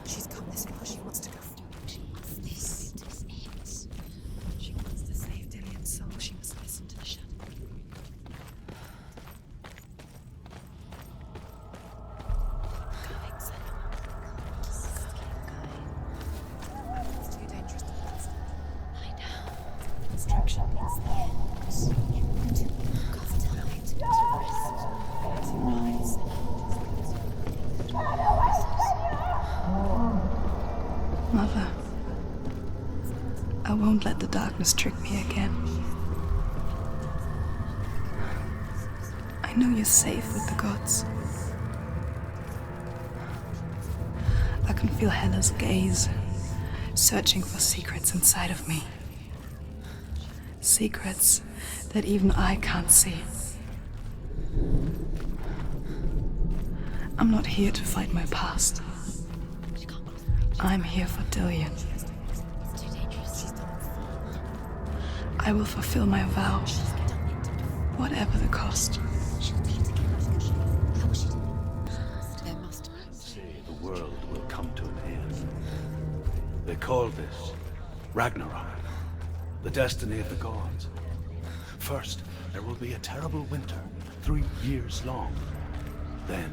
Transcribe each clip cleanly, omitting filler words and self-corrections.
She's come this far. She wants to go forward. This is it. She wants to save Dillion's soul. She must listen to the shadow. Going, Senua. Just keep going. It's too dangerous to pass. Lie down. Destruction means the end. To walk off tonight, to rest, to rise. Mother, I won't let the darkness trick me again. I know you're safe with the gods. I can feel Hela's gaze, searching for secrets inside of me. Secrets that even I can't see. I'm not here to fight my past. I'm here for Dillion. I will fulfill my vow, whatever the cost. Say the world will come to an end. They call this Ragnarok, the destiny of the gods. First, there will be a terrible winter, 3 years long. Then,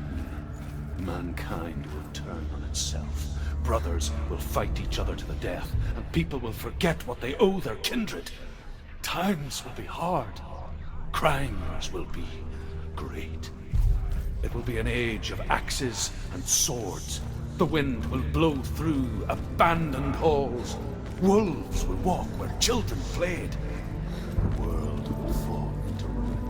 mankind will turn on itself. Brothers will fight each other to the death, and people will forget what they owe their kindred. Times will be hard. Crimes will be great. It will be an age of axes and swords. The wind will blow through abandoned halls. Wolves will walk where children played. The world will fall into ruin.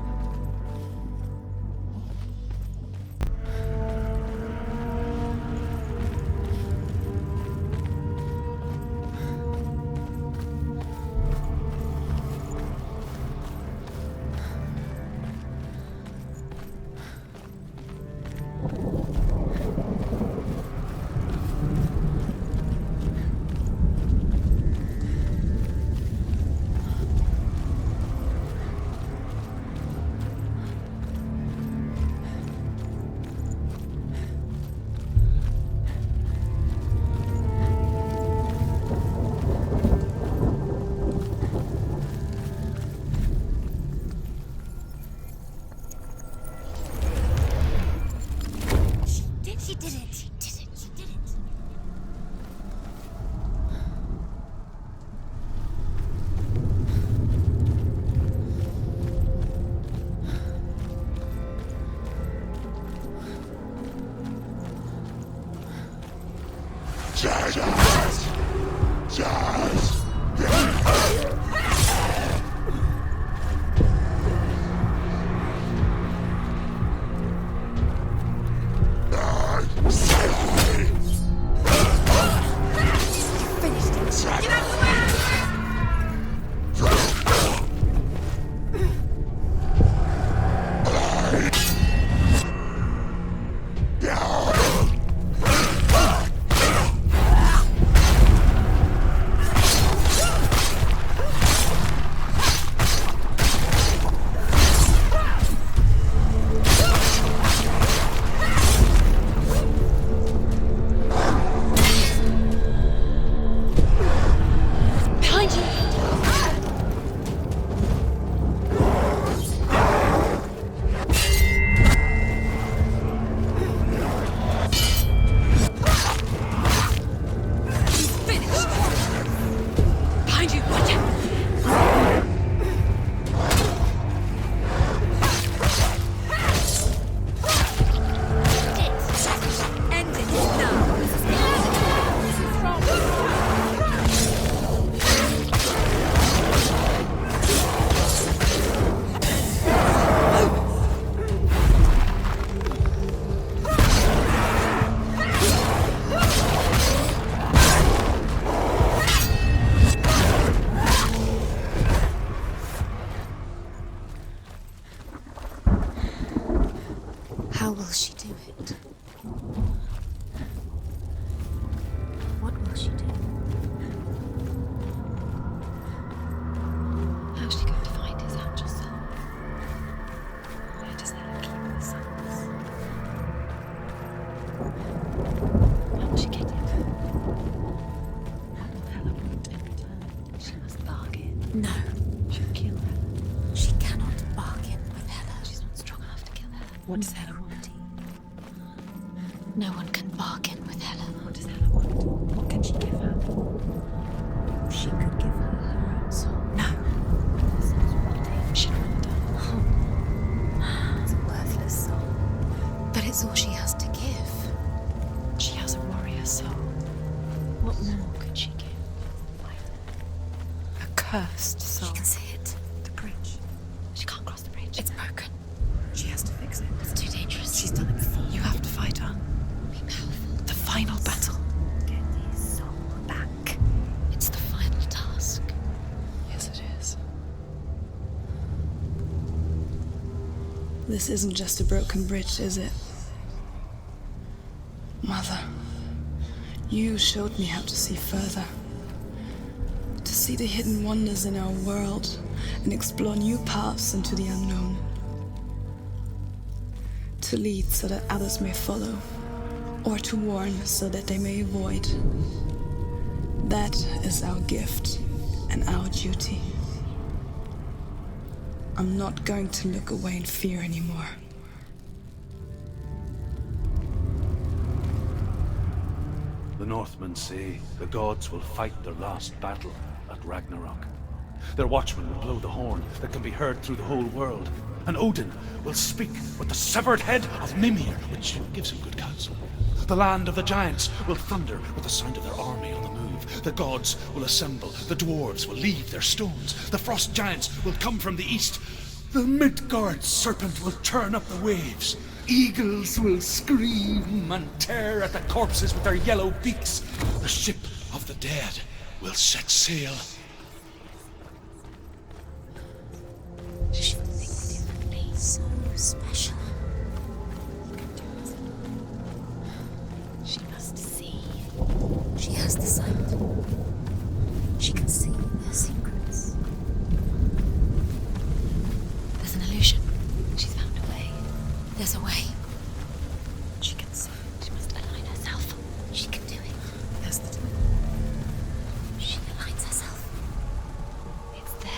No one can bargain with Hela. What does Hela want? What can she give her? She could give her her own soul. No. Sounds rotting. She'd rather die. It's a worthless soul. But it's all she has to give. She has a warrior soul. What more could she give? A cursed soul. She can see it. The bridge. She can't cross the bridge. It's broken. She has to fix it. It's too dangerous. She's done it before. You have to fight her. Be powerful. The final battle. Get his soul back. It's the final task. Yes, it is. This isn't just a broken bridge, is it? Mother, you showed me how to see further. To see the hidden wonders in our world and explore new paths into the unknown. To lead so that others may follow, or to warn so that they may avoid. That is our gift and our duty. I'm not going to look away in fear anymore. The Northmen say the gods will fight their last battle at Ragnarok. Their watchmen will blow the horn that can be heard through the whole world. And Odin will speak with the severed head of Mimir, which gives him good counsel. The land of the giants will thunder with the sound of their army on the move. The gods will assemble. The dwarves will leave their stones. The frost giants will come from the east. The Midgard serpent will turn up the waves. Eagles will scream and tear at the corpses with their yellow beaks. The ship of the dead will set sail. She will think differently. So special. She must see. She has the sight. She can see their secrets. There's an illusion. She's found a way. There's a way. She can see. She must align herself. She can do it. There's the time. She aligns herself. It's there.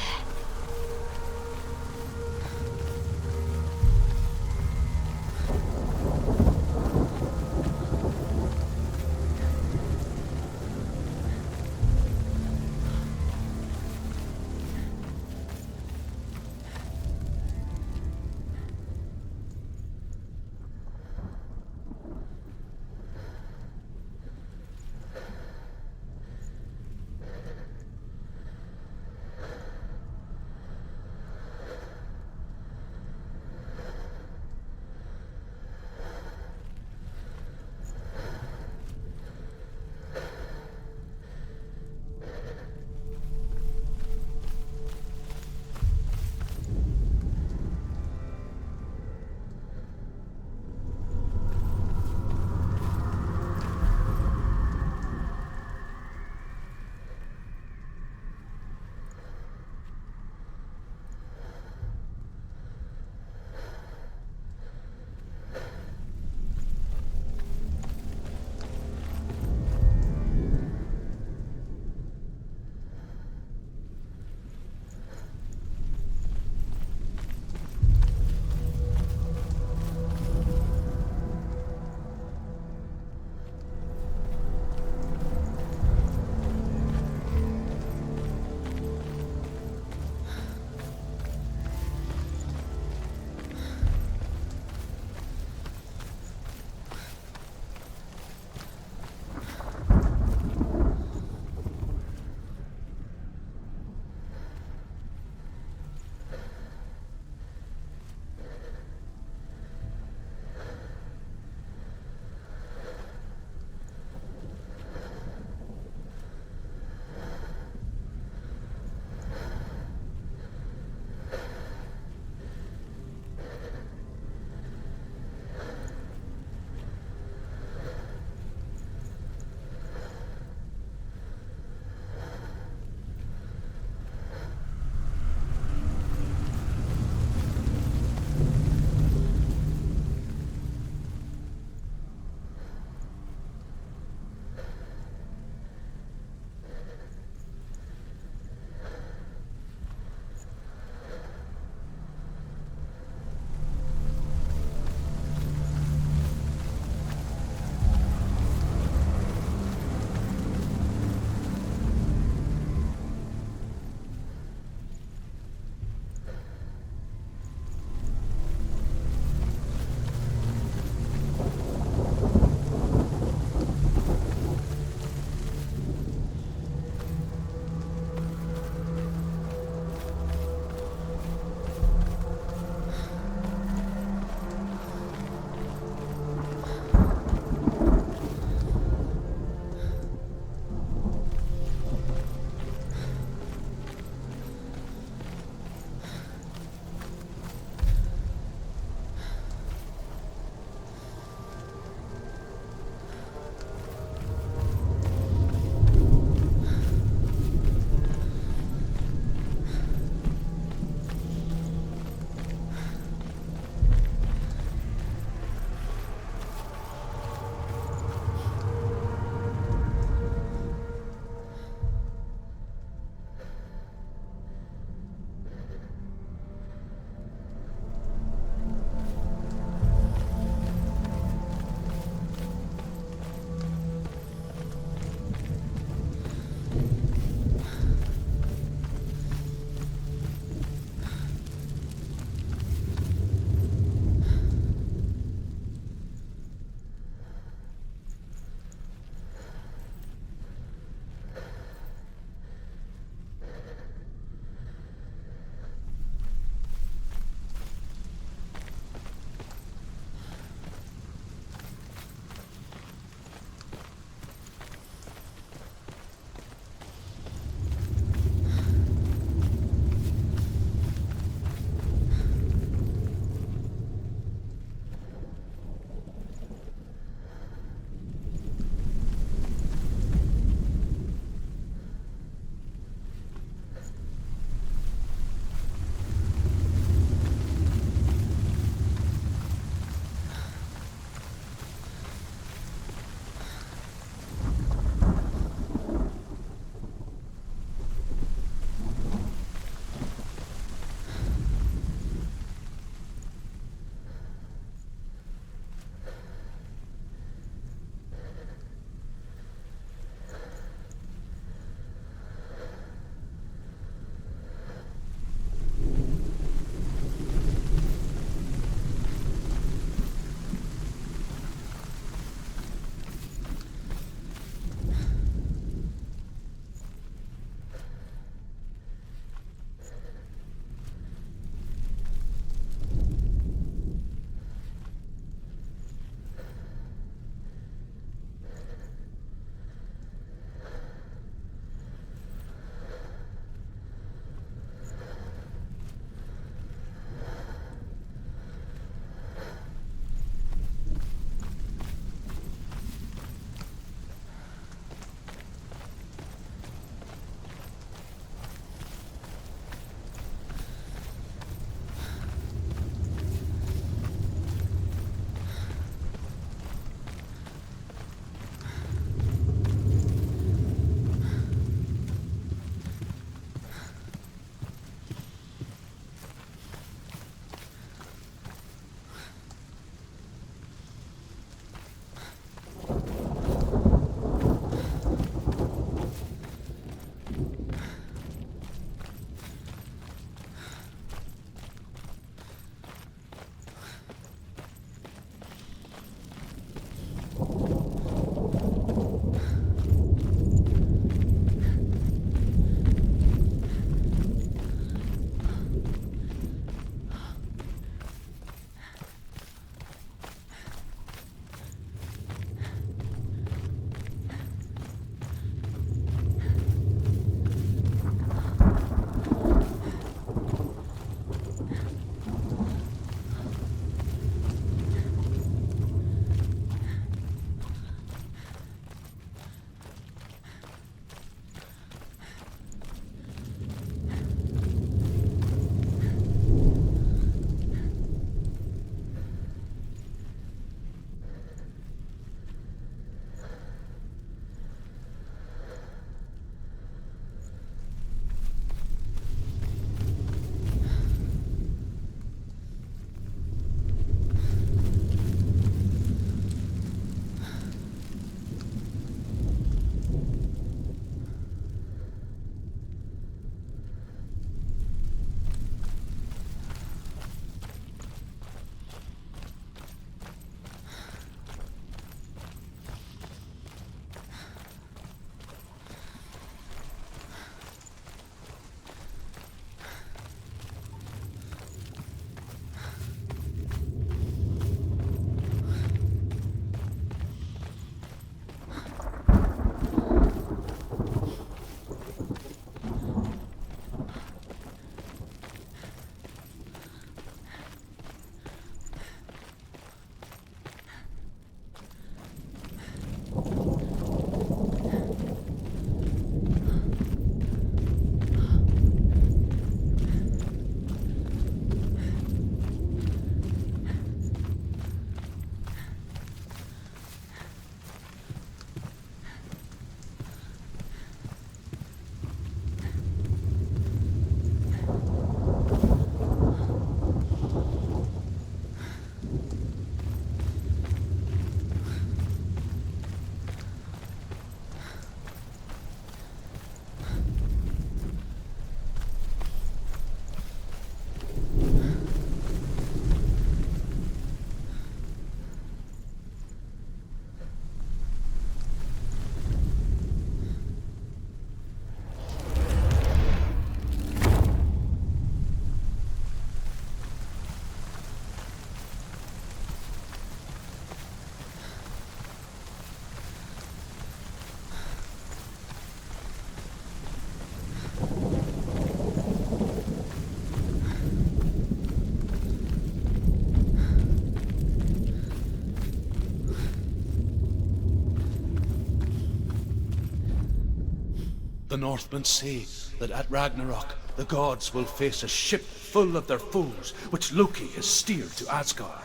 The Northmen say that at Ragnarok, the gods will face a ship full of their foes, which Loki has steered to Asgard.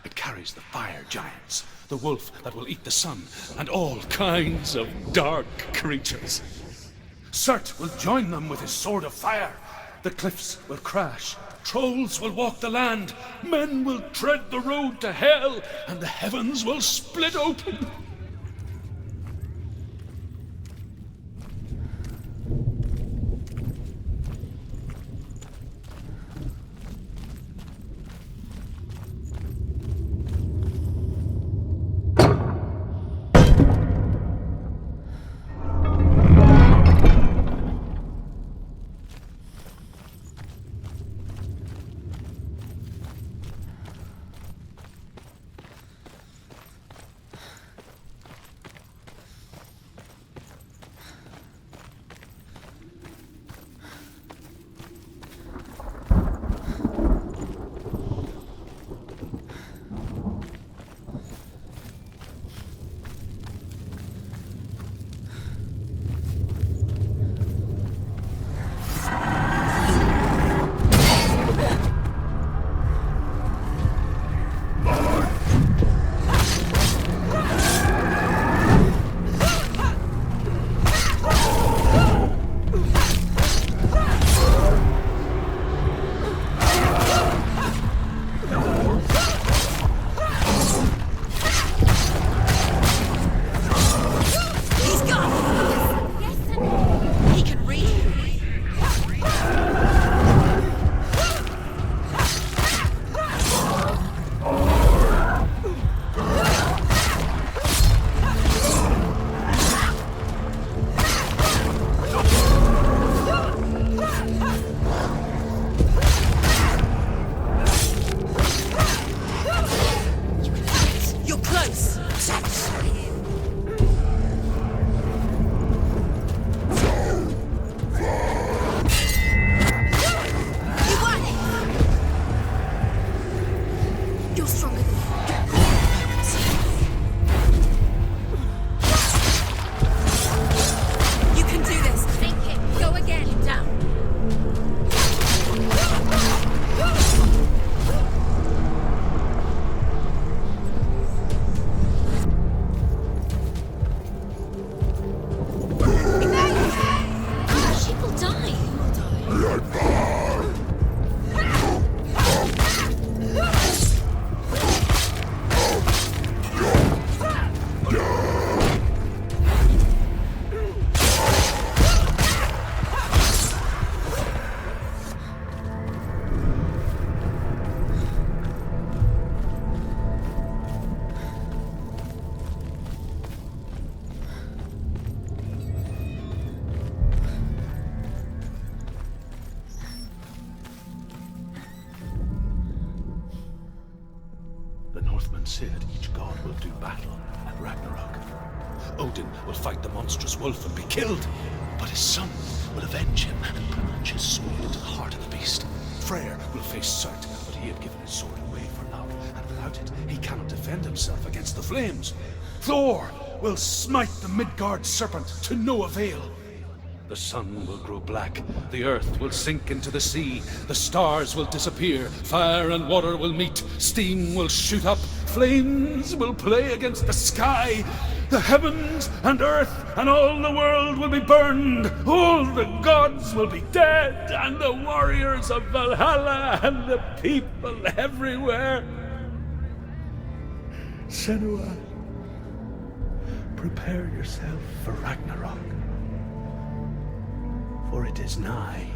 It carries the fire giants, the wolf that will eat the sun, and all kinds of dark creatures. Surt will join them with his sword of fire. The cliffs will crash, trolls will walk the land, men will tread the road to hell, and the heavens will split open. Said each god will do battle at Ragnarok. Odin will fight the monstrous wolf and be killed, but his son will avenge him and plunge his sword into the heart of the beast. Freyr will face Surt, but he had given his sword away for love, and without it he cannot defend himself against the flames. Thor will smite the Midgard serpent to no avail. The sun will grow black, the earth will sink into the sea, the stars will disappear, fire and water will meet, steam will shoot up, flames will play against the sky, the heavens and earth and all the world will be burned, all the gods will be dead, and the warriors of Valhalla and the people everywhere. Senua, prepare yourself for Ragnarok, for it is nigh.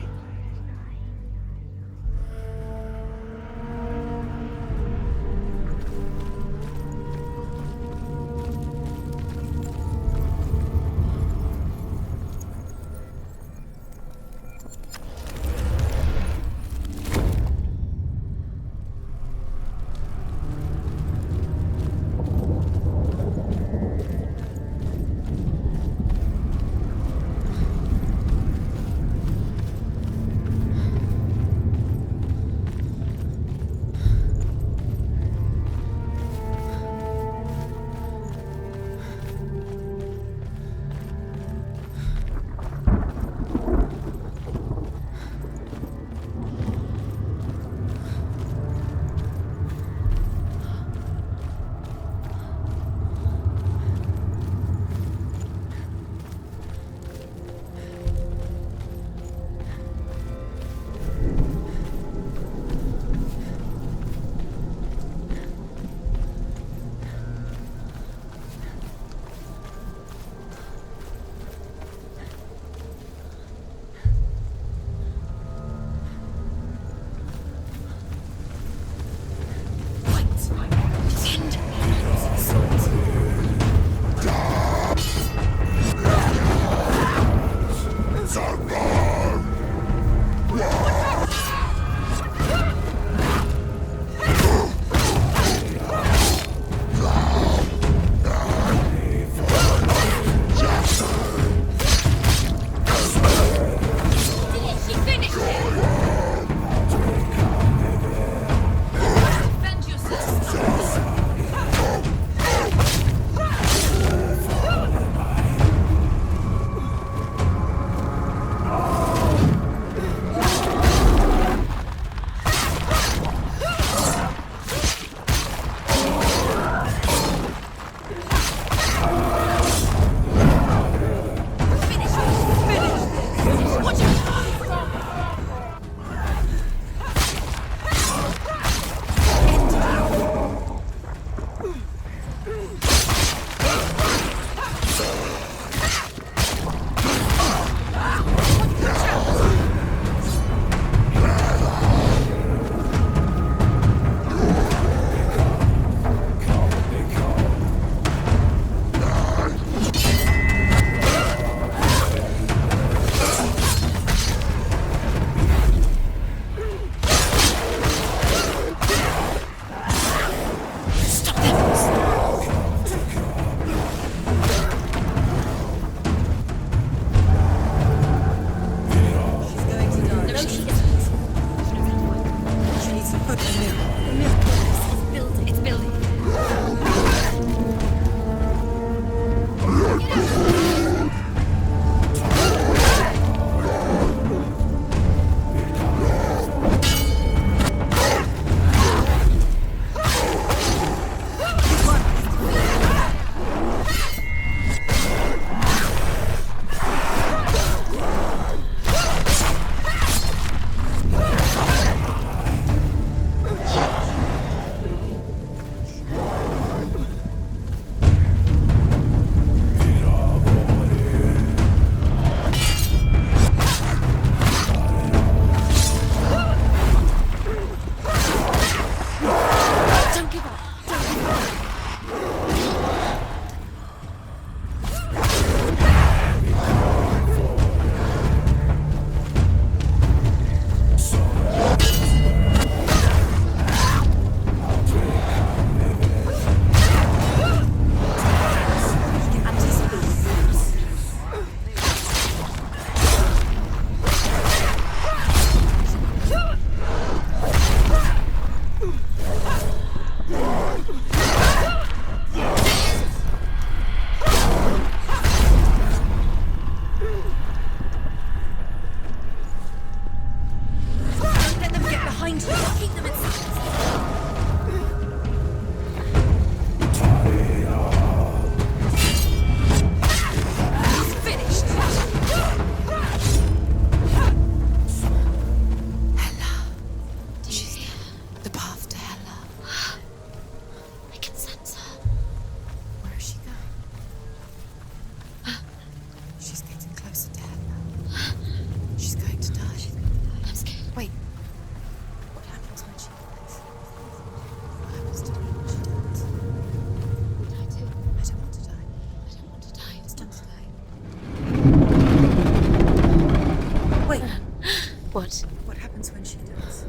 What? What happens when she dies?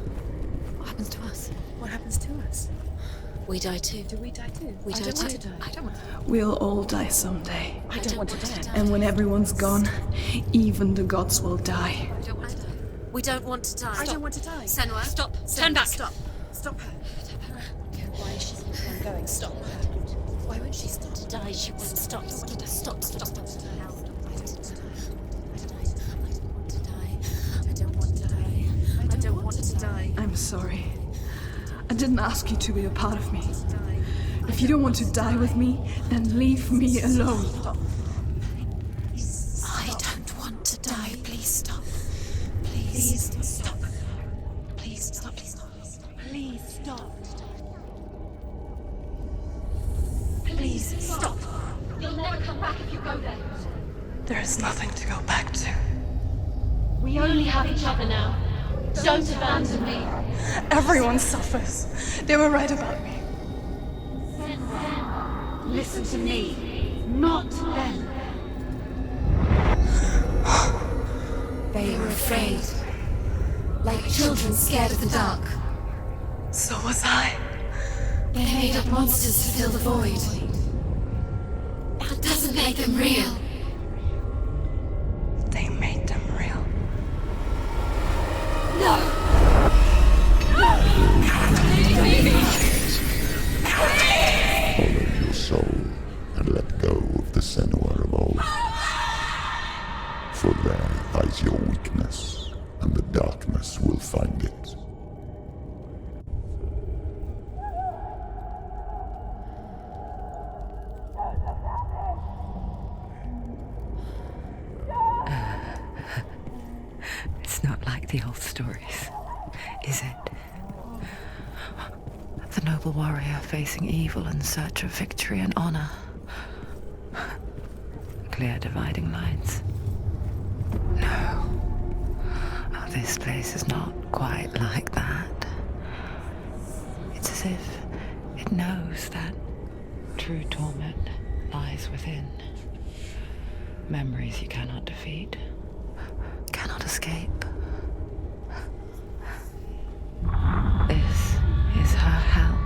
What happens to us? What happens to us? We die too. Do we die too? We I die don't want too. to die. I don't want to. We'll all die someday. I don't want to die. And when everyone's gone, even the gods will die. I don't want to die. We don't want to die. I don't want to die. Senua, stop. Senua, Turn back. Stop. Stop her. Why is she I'm going? Stop her. Why won't she stop to die? She won't stop. Stop. Stop. Stop. Stop. I don't want to die. I don't want to die. I'm sorry. I didn't ask you to be a part of me. If you don't want to die with me, then leave me alone. I don't want to die. Please stop. Please stop. Please stop. Please stop. Please stop. Please stop. You'll never come back if you go there. There is nothing to go back to. We only have each other now. Don't abandon me. Everyone suffers. They were right about me. Listen to me, not them. They were afraid. Like children scared of the dark. So was I. They made up monsters to fill the void. That doesn't make them real. They made them real. No! Follow your soul and let go of the Senua of old. For there lies your weakness, and the darkness will find it. It's not like the old stories, is it? The noble warrior facing evil in search of victory and honor. Clear dividing lines. No. Oh, this place is not quite like that. It's as if it knows that true torment lies within. Memories you cannot defeat, cannot escape. This is her hell.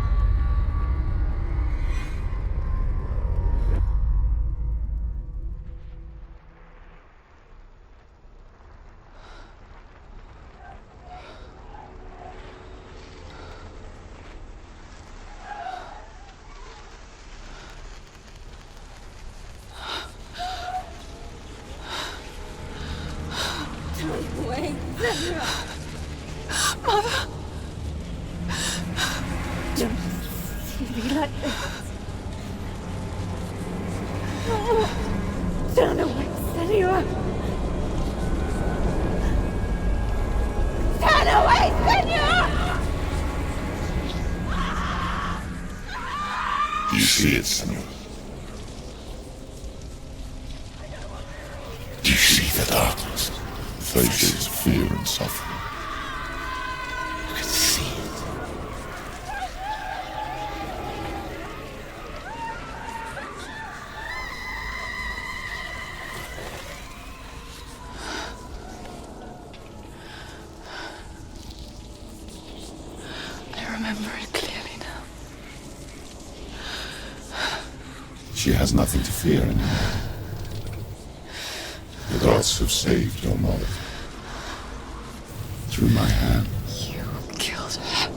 Turn away, Senua! Turn away, Senua! Do you see it, Senua? Do you see the darkness? Faces fear and suffering. You can see it. I remember it clearly now. She has nothing to fear anymore. The gods have saved your mother. Through my hand. You killed her.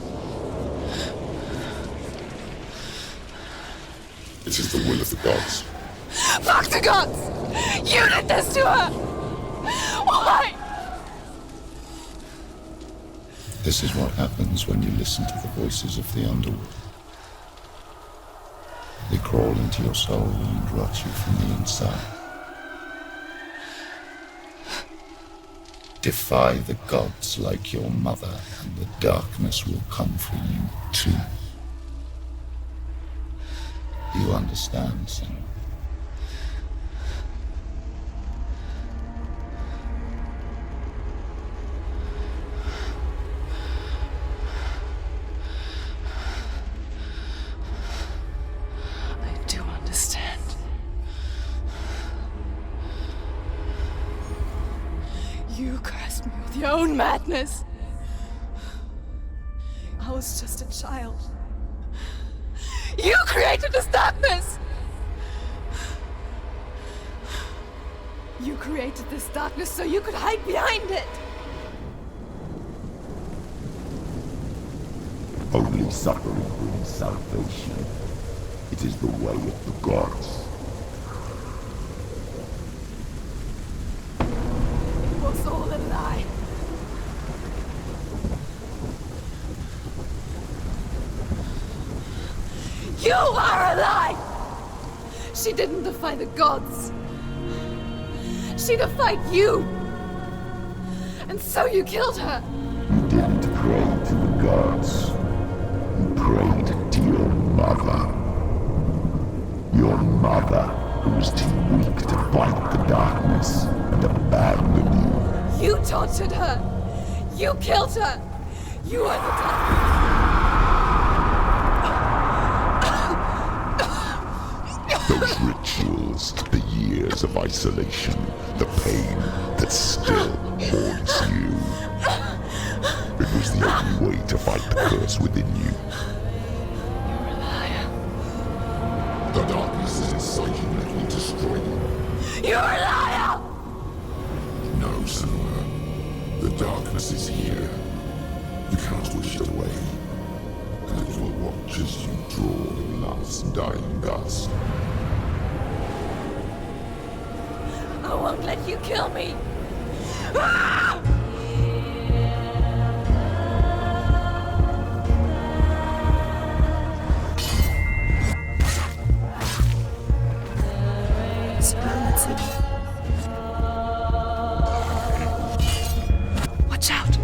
It is the will of the gods. Fuck the gods! You did this to her! Why? This is what happens when you listen to the voices of the underworld. They crawl into your soul and rot you from the inside. Defy the gods like your mother, and the darkness will come for you too. You understand, Senua? I do understand. You cursed me with your own madness. I was just a child. You created this darkness! You created this darkness so you could hide behind it! Only suffering brings salvation. It is the way of the gods. It was all a lie. You are a lie! She didn't defy the gods. She defied you! And so you killed her! You didn't pray to the gods. You prayed to your mother. Your mother, who was too weak to fight the darkness and abandoned you. You tortured her! You killed her! You are the darkness! Those rituals, the years of isolation, the pain that still haunts you. It was the only way to fight the curse within you. You're a liar. The darkness is inside you, and it will destroy you. You're a liar! No, Senua. The darkness is here. You cannot wish it away. And it will watch as you draw the last dying gasp. I won't let you kill me! Ah! Watch out! Watch out!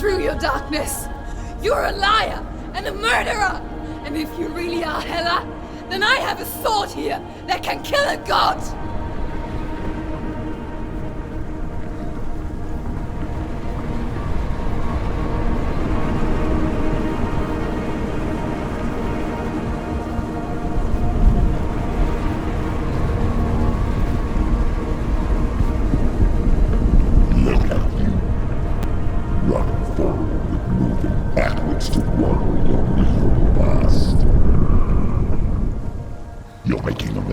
Through your darkness. You're a liar and a murderer. And if you really are Hela, then I have a sword here that can kill a god.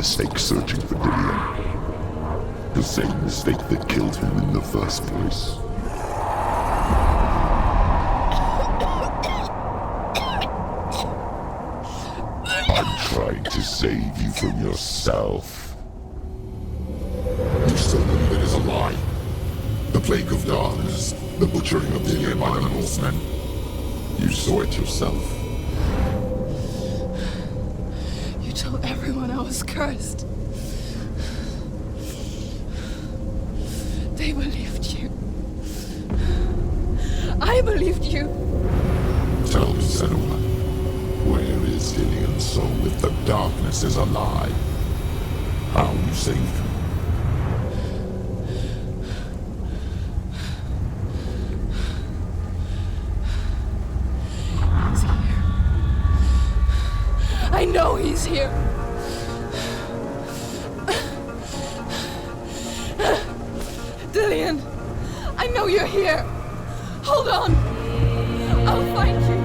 mistake searching for Dillion. The same mistake that killed him in the first place. I'm trying to save you from yourself. You still believe it is a lie? The plague of darkness, the butchering of Dillion by the Northmen. You saw it yourself. You told everyone I was cursed. They believed you. I believed you. Tell me, Senua, where is Dillion's soul if the darkness is a lie? How you saved him? He's here. I know he's here. Dillion, I know you're here. Hold on. I'll find you.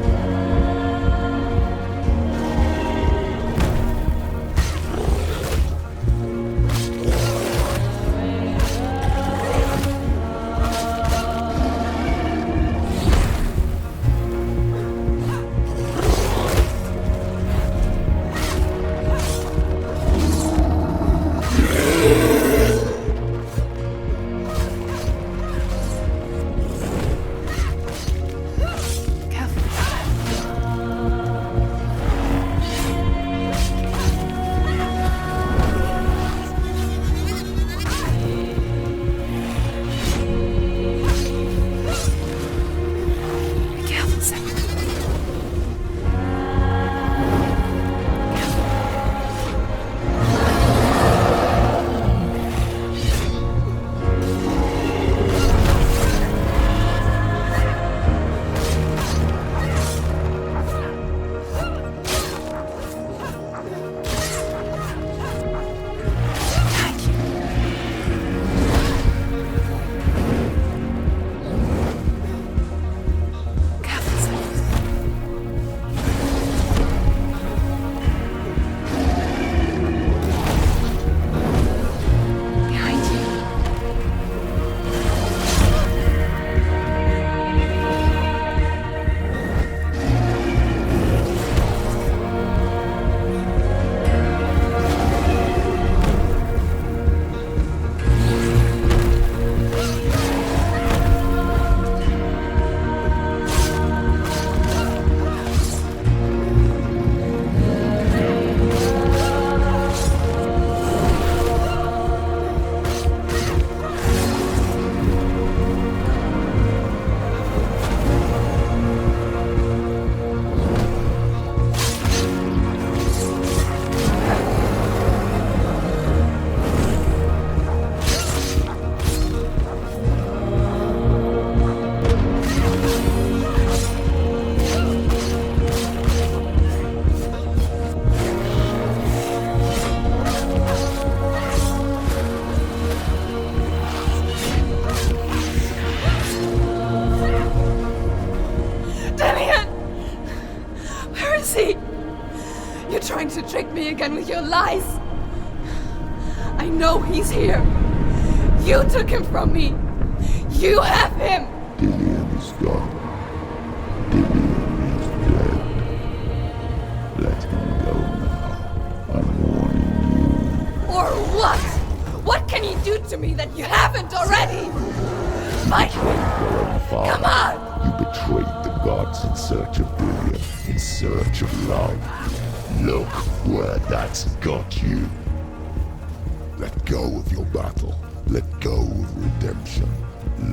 Trying to trick me again with your lies. I know he's here. You took him from me. You have him. Dillion is gone. Dillion is dead. Let him go now. I'm warning you. Or what? What can he do to me that you haven't already? Fight me. Come on. You betrayed the gods in search of Dillion, in search of love. Look where that's got you. Let go of your battle. Let go of redemption.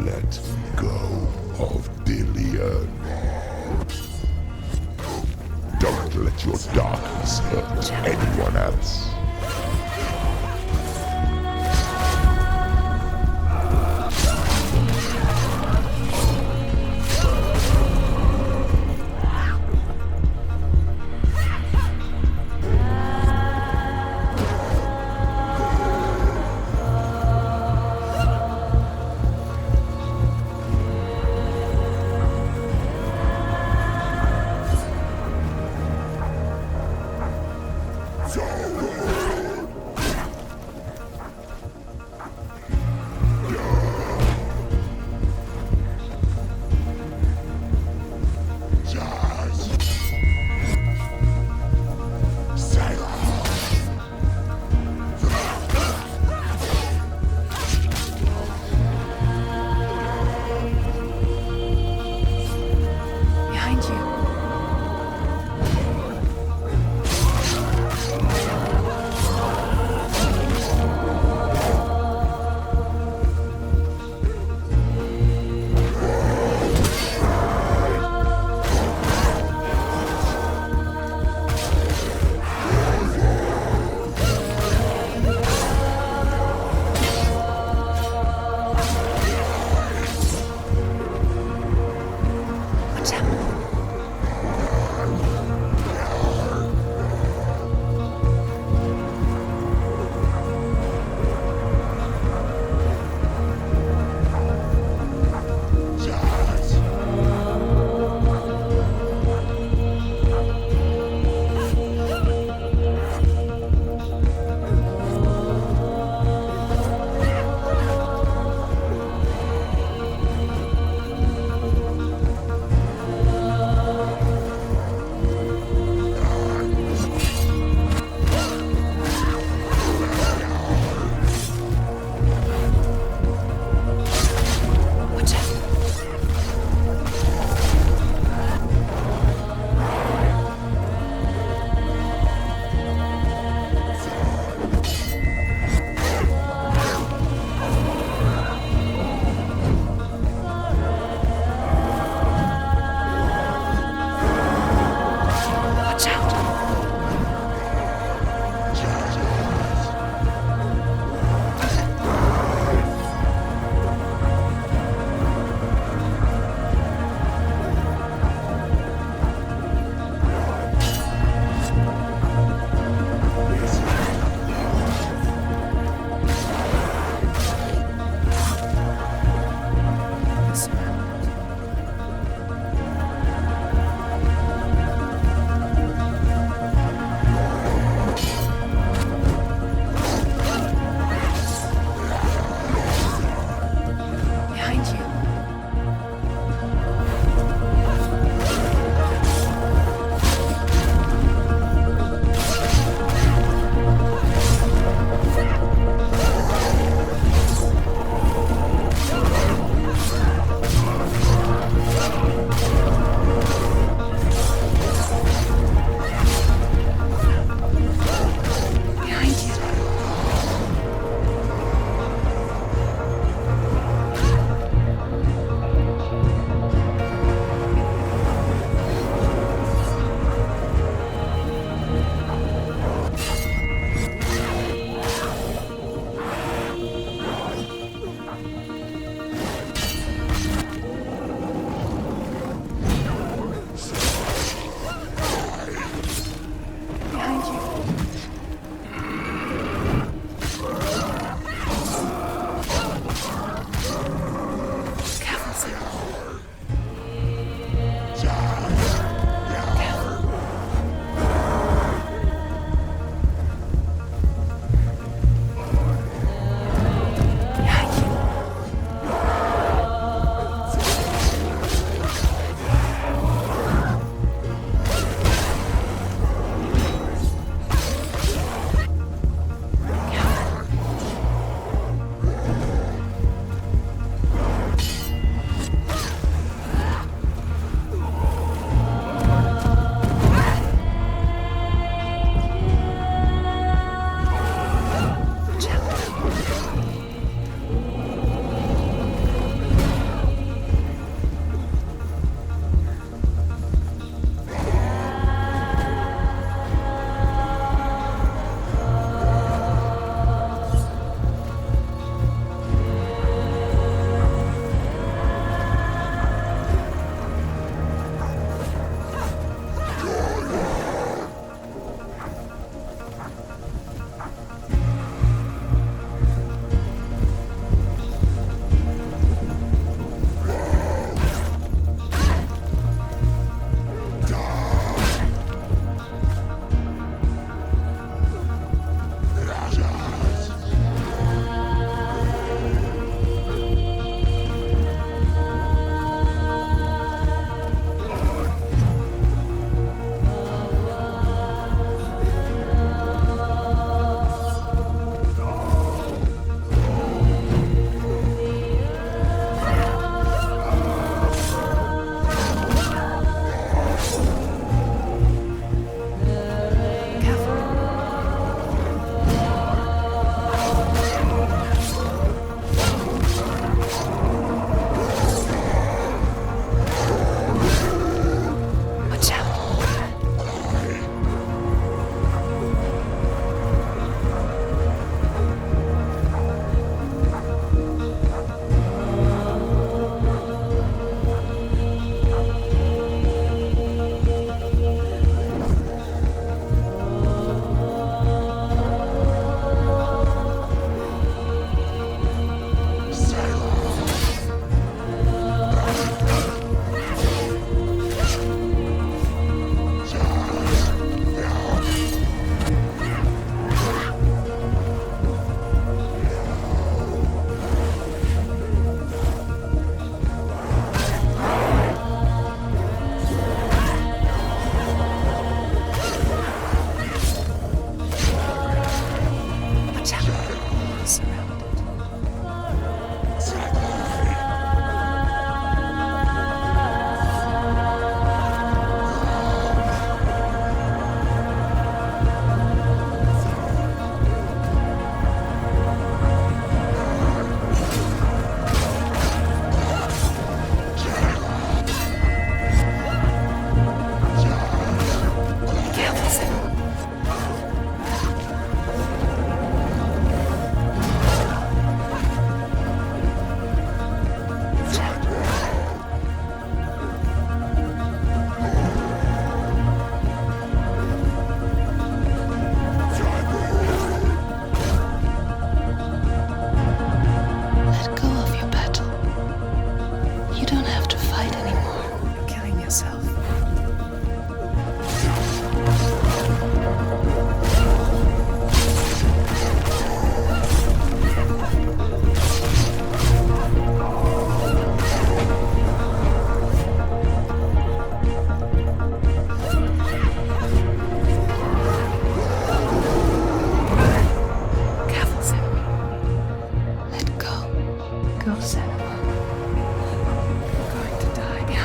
Let go of Dillion. Don't let your darkness hurt anyone else. Go!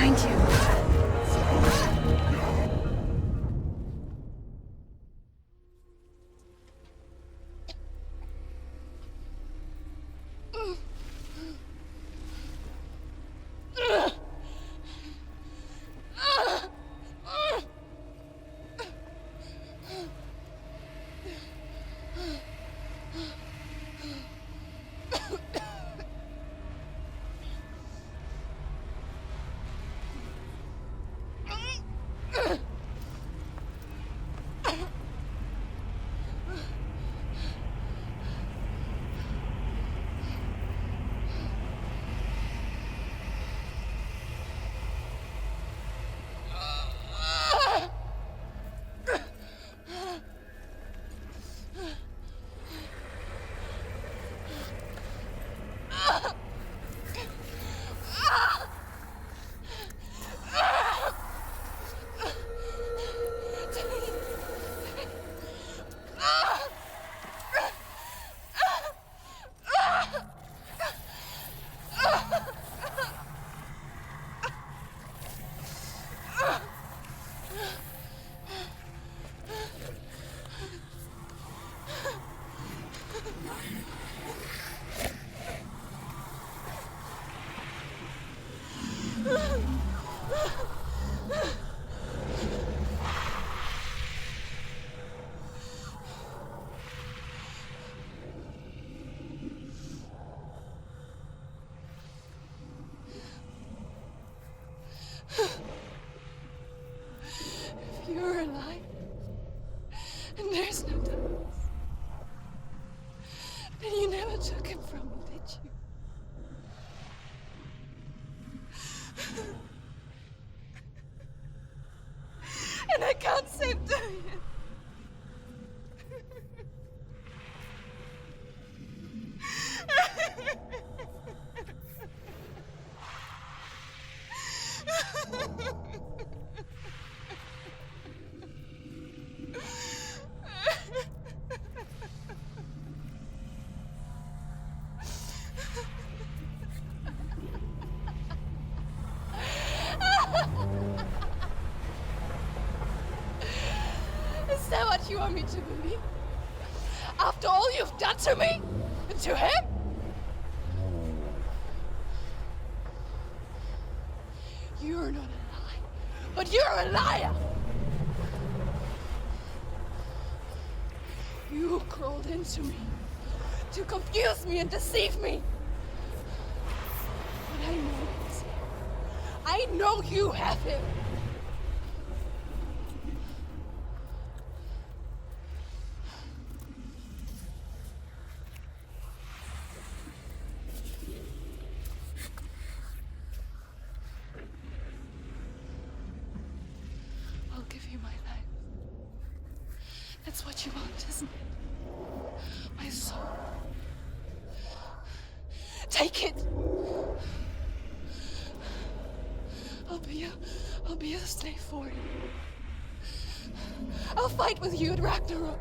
behind you. If you're alive, and there's no darkness, then you never took him from me, did you? And I can't save doing it. Is that what you want me to believe? After all you've done to me? And to him? You're not a lie, but you're a liar! You crawled into me to confuse me and deceive me. But I know he's here. I know you have him. I'll give you my life. That's what you want, isn't it? My soul. Take it. I'll be a slave for you. I'll fight with you at Ragnarok.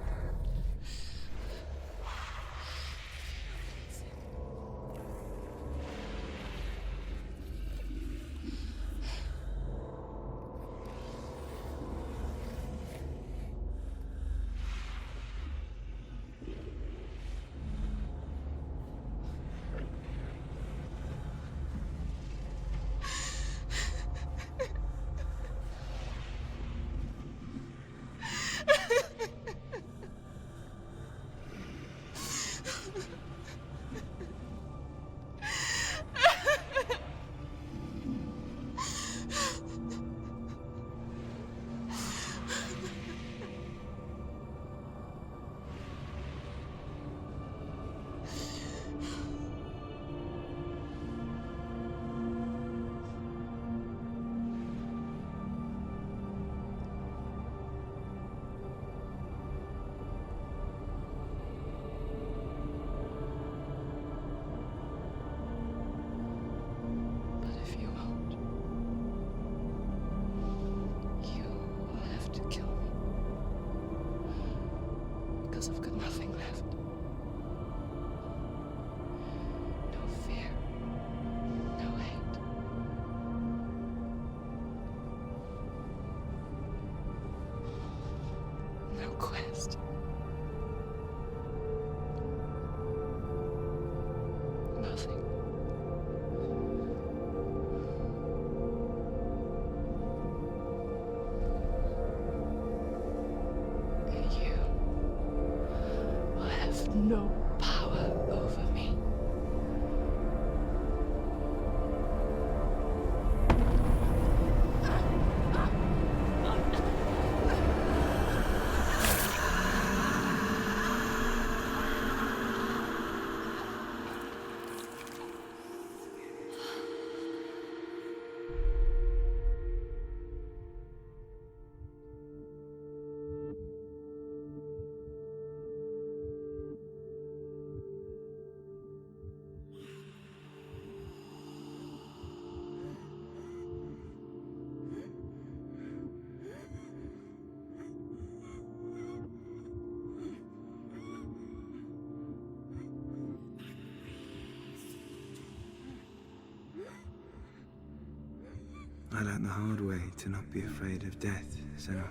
I learned the hard way to not be afraid of death, Senua.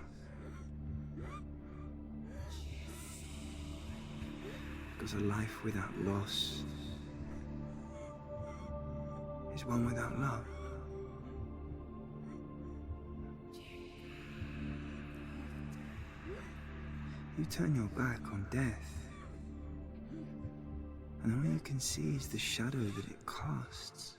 Because a life without loss is one without love. You turn your back on death, and all you can see is the shadow that it casts.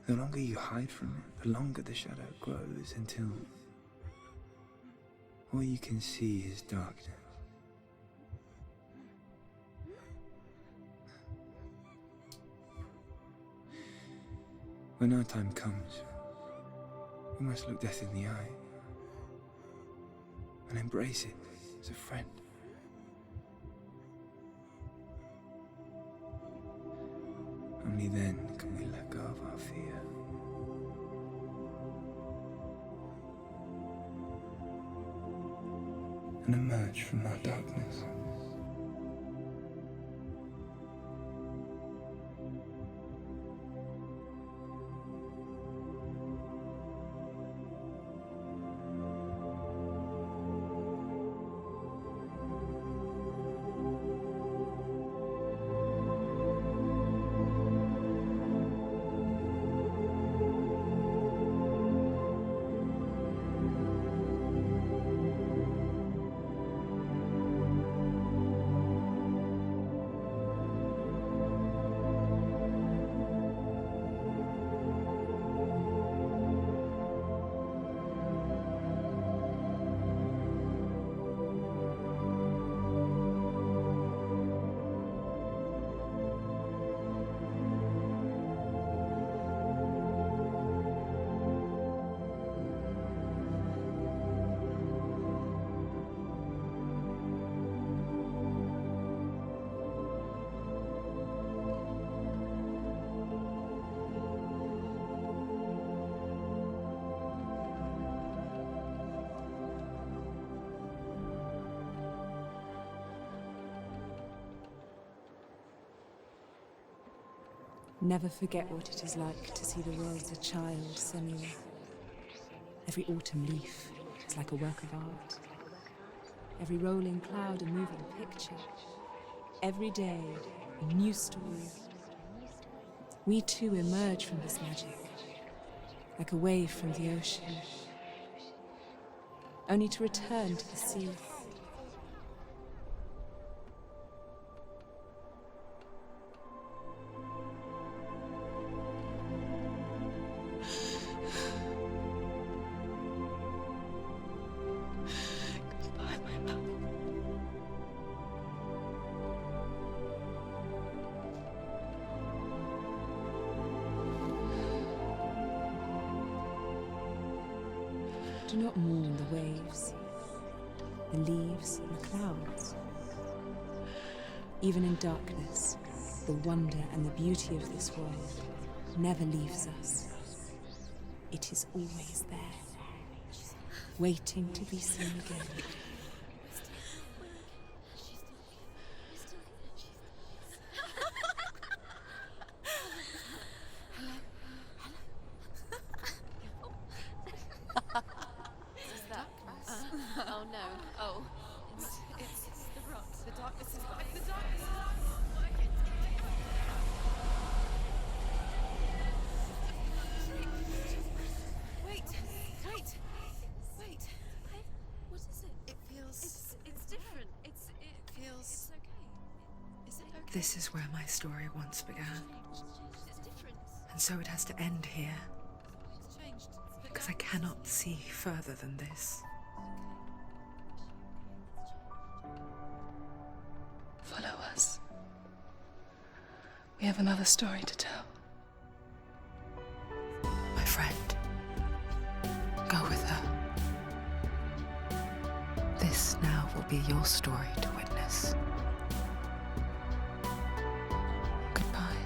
The longer you hide from it, the longer the shadow grows until all you can see is darkness. When our time comes, we must look death in the eye and embrace it as a friend. Only then can we let go of our fear. And emerge from our darkness. Never forget what it is like to see the world as a child, Senua. Every autumn leaf is like a work of art. Every rolling cloud a moving picture. Every day a new story. We too emerge from this magic, like a wave from the ocean, only to return to the sea. Do not mourn the waves, the leaves, and the clouds. Even in darkness, the wonder and the beauty of this world never leaves us. It is always there, waiting to be seen again. Oh no. Oh. It's the rot. The darkness is like the darkness is working. Wait. What is it? It feels it's different. It feels it's okay. Is it okay? This is where my story once began. It's different. And so it has to end here, It's changed. because I cannot see further than this. Follow us. We have another story to tell. My friend, go with her. This now will be your story to witness. Goodbye.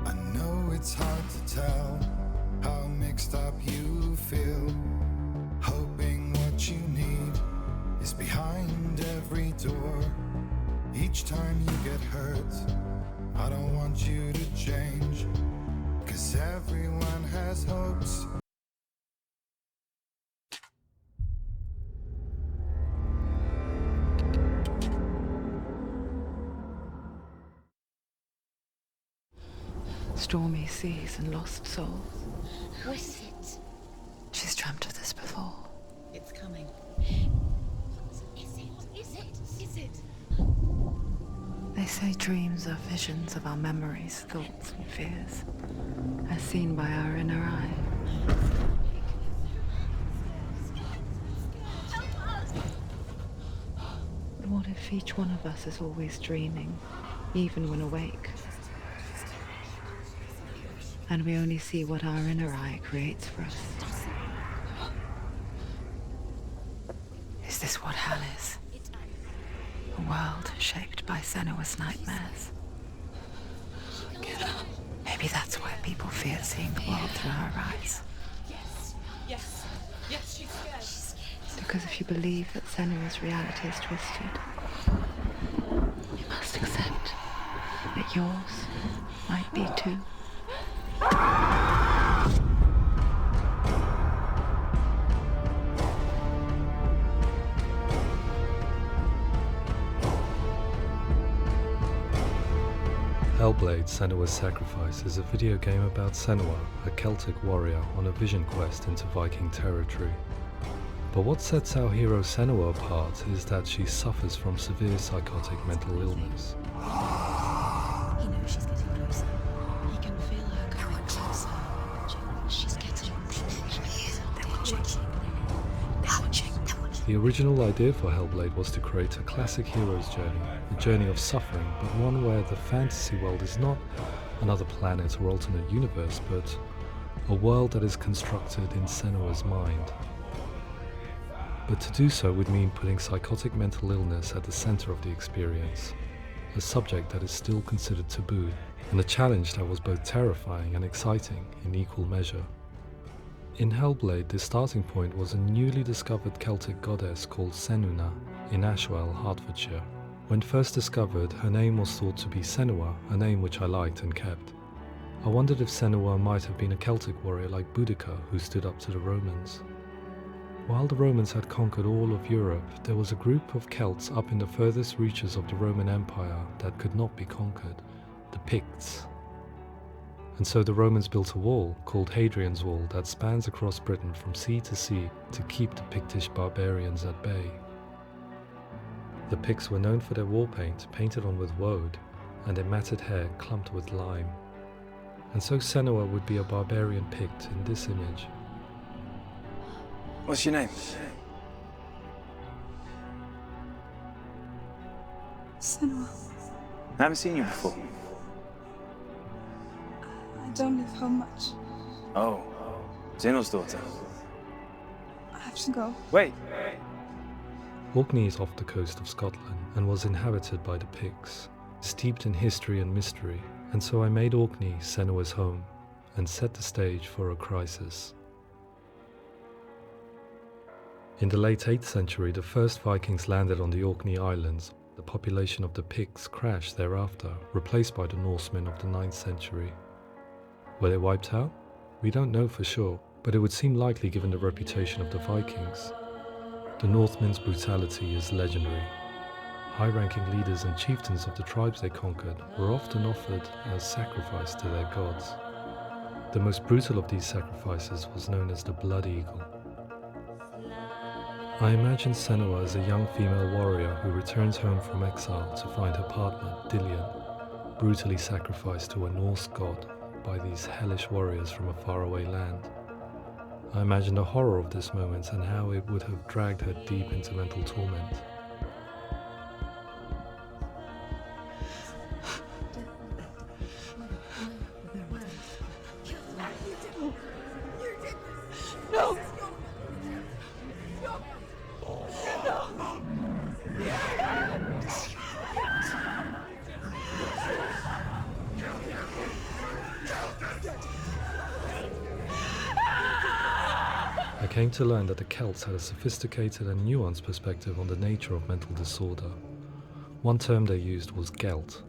I know it's hard to tell how mixed up you feel it hurts. I don't want you to change, 'cause everyone has hopes. Stormy seas and lost souls. What is it? She's dreamt of this before. It's coming. Is it? They say dreams are visions of our memories, thoughts, and fears, as seen by our inner eye. But what if each one of us is always dreaming, even when awake? And we only see what our inner eye creates for us. Is this what hell is? A world shaped by Senua's nightmares. Maybe that's why people fear seeing the world through her eyes. Yes, she's scared. Because if you believe that Senua's reality is twisted, you must accept that yours might be too. Hellblade: Senua's Sacrifice is a video game about Senua, a Celtic warrior on a vision quest into Viking territory. But what sets our hero Senua apart is that she suffers from severe psychotic mental illness. He knows she's getting closer. He can feel her coming closer. She's getting closer. They're watching. The original idea for Hellblade was to create a classic hero's journey, a journey of suffering, but one where the fantasy world is not another planet or alternate universe, but a world that is constructed in Senua's mind. But to do so would mean putting psychotic mental illness at the center of the experience, a subject that is still considered taboo, and a challenge that was both terrifying and exciting in equal measure. In Hellblade, the starting point was a newly discovered Celtic goddess called Senua in Ashwell, Hertfordshire. When first discovered, her name was thought to be Senua, a name which I liked and kept. I wondered if Senua might have been a Celtic warrior like Boudica who stood up to the Romans. While the Romans had conquered all of Europe, there was a group of Celts up in the furthest reaches of the Roman Empire that could not be conquered, the Picts. And so the Romans built a wall, called Hadrian's Wall, that spans across Britain from sea to sea to keep the Pictish barbarians at bay. The Picts were known for their war paint, painted on with woad, and their matted hair clumped with lime. And so Senua would be a barbarian Pict in this image. What's your name? Senua, I haven't seen you before. I don't leave home much. Oh, Zenua's daughter. I have to go. Wait. Orkney is off the coast of Scotland and was inhabited by the Picts, steeped in history and mystery, and so I made Orkney Senua's home and set the stage for a crisis. In the late 8th century, the first Vikings landed on the Orkney Islands. The population of the Picts crashed thereafter, replaced by the Norsemen of the 9th century. Were they wiped out? We don't know for sure, but it would seem likely given the reputation of the Vikings. The Northmen's brutality is legendary. High-ranking leaders and chieftains of the tribes they conquered were often offered as sacrifice to their gods. The most brutal of these sacrifices was known as the Blood Eagle. I imagine Senua as a young female warrior who returns home from exile to find her partner, Dillion, brutally sacrificed to a Norse god by these hellish warriors from a faraway land. I imagine the horror of this moment and how it would have dragged her deep into mental torment. No! I came to learn that the Celts had a sophisticated and nuanced perspective on the nature of mental disorder. One term they used was gelt.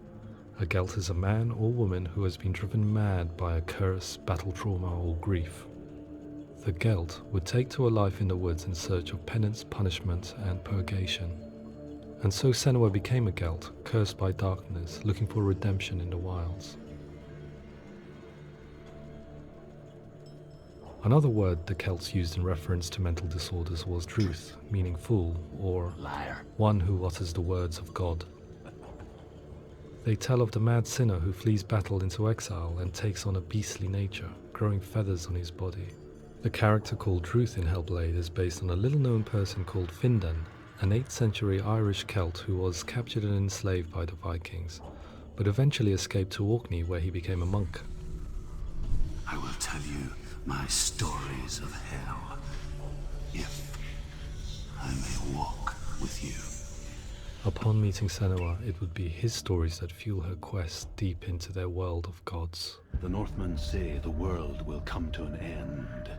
A gelt is a man or woman who has been driven mad by a curse, battle trauma, or grief. The gelt would take to a life in the woods in search of penance, punishment, and purgation. And so Senua became a gelt, cursed by darkness, looking for redemption in the wilds. Another word the Celts used in reference to mental disorders was druth, meaning fool, or Liar. one who utters the words of God. They tell of the mad sinner who flees battle into exile and takes on a beastly nature, growing feathers on his body. The character called Druth in Hellblade is based on a little-known person called Findan, an 8th century Irish Celt who was captured and enslaved by the Vikings, but eventually escaped to Orkney where he became a monk. I will tell you my stories of hell, if I may walk with you. Upon meeting Senua, it would be his stories that fuel her quest deep into their world of gods. The Northmen say the world will come to an end.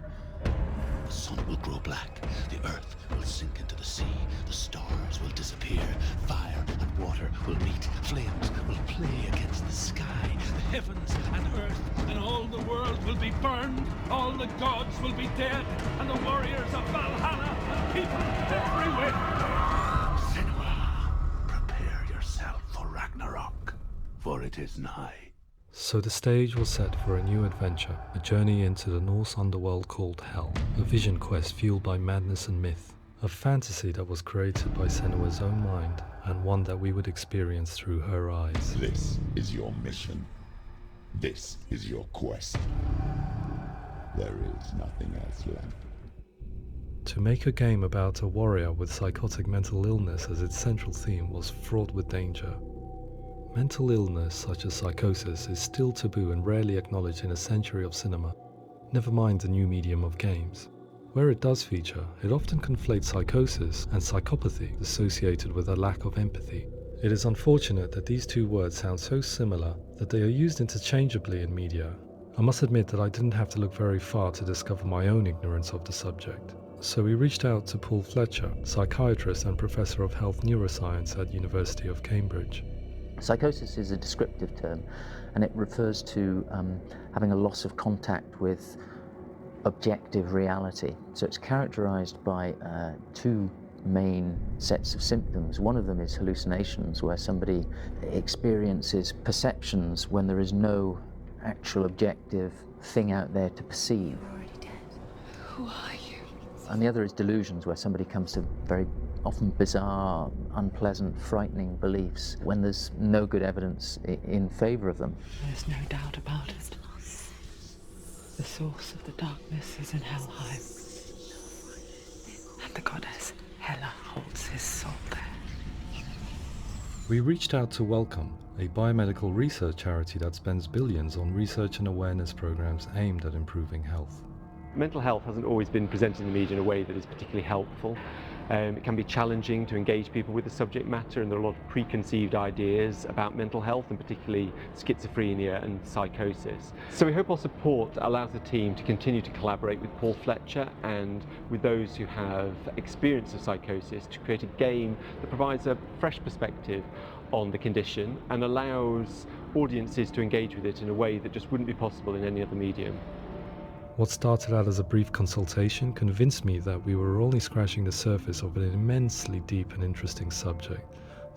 The sun will grow black, the earth will sink into the sea, the stars will disappear, fire and water will meet, flames will play against the sky, the heavens and earth and all the world will be burned, all the gods will be dead, and the warriors of Valhalla and people everywhere. Senua, prepare yourself for Ragnarok, for it is nigh. So the stage was set for a new adventure, a journey into the Norse underworld called Hell, a vision quest fueled by madness and myth, a fantasy that was created by Senua's own mind, and one that we would experience through her eyes. This is your mission. This is your quest. There is nothing else left. To make a game about a warrior with psychotic mental illness as its central theme was fraught with danger. Mental illness, such as psychosis, is still taboo and rarely acknowledged in a century of cinema, never mind the new medium of games. Where it does feature, it often conflates psychosis and psychopathy, associated with a lack of empathy. It is unfortunate that these two words sound so similar that they are used interchangeably in media. I must admit that I didn't have to look very far to discover my own ignorance of the subject. So we reached out to Paul Fletcher, psychiatrist and professor of health neuroscience at University of Cambridge. Psychosis is a descriptive term, and it refers to having a loss of contact with objective reality. So it's characterized by two main sets of symptoms. One of them is hallucinations, where somebody experiences perceptions when there is no actual objective thing out there to perceive. You're already dead. Who are you? And the other is delusions, where somebody comes to very often bizarre, unpleasant, frightening beliefs when there's no good evidence in favor of them. There's no doubt about it. The source of the darkness is in Helheim. And the goddess Hela holds his soul there. We reached out to Welcome, a biomedical research charity that spends billions on research and awareness programs aimed at improving health. Mental health hasn't always been presented in the media in a way that is particularly helpful. It can be challenging to engage people with the subject matter, and there are a lot of preconceived ideas about mental health, and particularly schizophrenia and psychosis. So we hope our support allows the team to continue to collaborate with Paul Fletcher and with those who have experience of psychosis to create a game that provides a fresh perspective on the condition and allows audiences to engage with it in a way that just wouldn't be possible in any other medium. What started out as a brief consultation convinced me that we were only scratching the surface of an immensely deep and interesting subject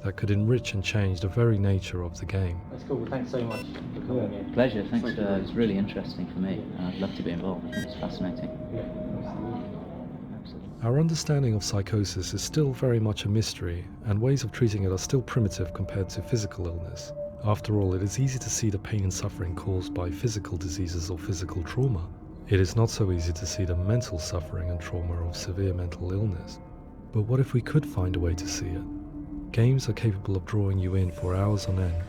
that could enrich and change the very nature of the game. That's cool. Thanks so much for coming in. Pleasure. Thanks. It's really interesting for me. I'd love to be involved. It's fascinating. Absolutely. Our understanding of psychosis is still very much a mystery, and ways of treating it are still primitive compared to physical illness. After all, it is easy to see the pain and suffering caused by physical diseases or physical trauma. It is not so easy to see the mental suffering and trauma of severe mental illness. But what if we could find a way to see it? Games are capable of drawing you in for hours on end,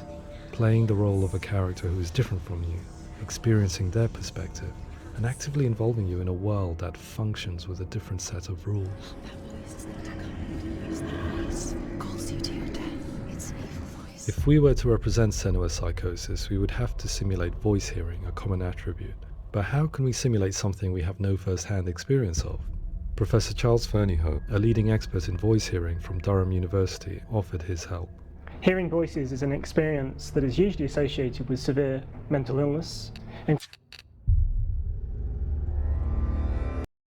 playing the role of a character who is different from you, experiencing their perspective, and actively involving you in a world that functions with a different set of rules. That voice is not a kind. It's that voice calls you to your death. It's an evil voice. If we were to represent Senua's psychosis, we would have to simulate voice hearing, a common attribute. But how can we simulate something we have no first-hand experience of? Professor Charles Fernyhough, a leading expert in voice hearing from Durham University, offered his help. Hearing voices is an experience that is usually associated with severe mental illness.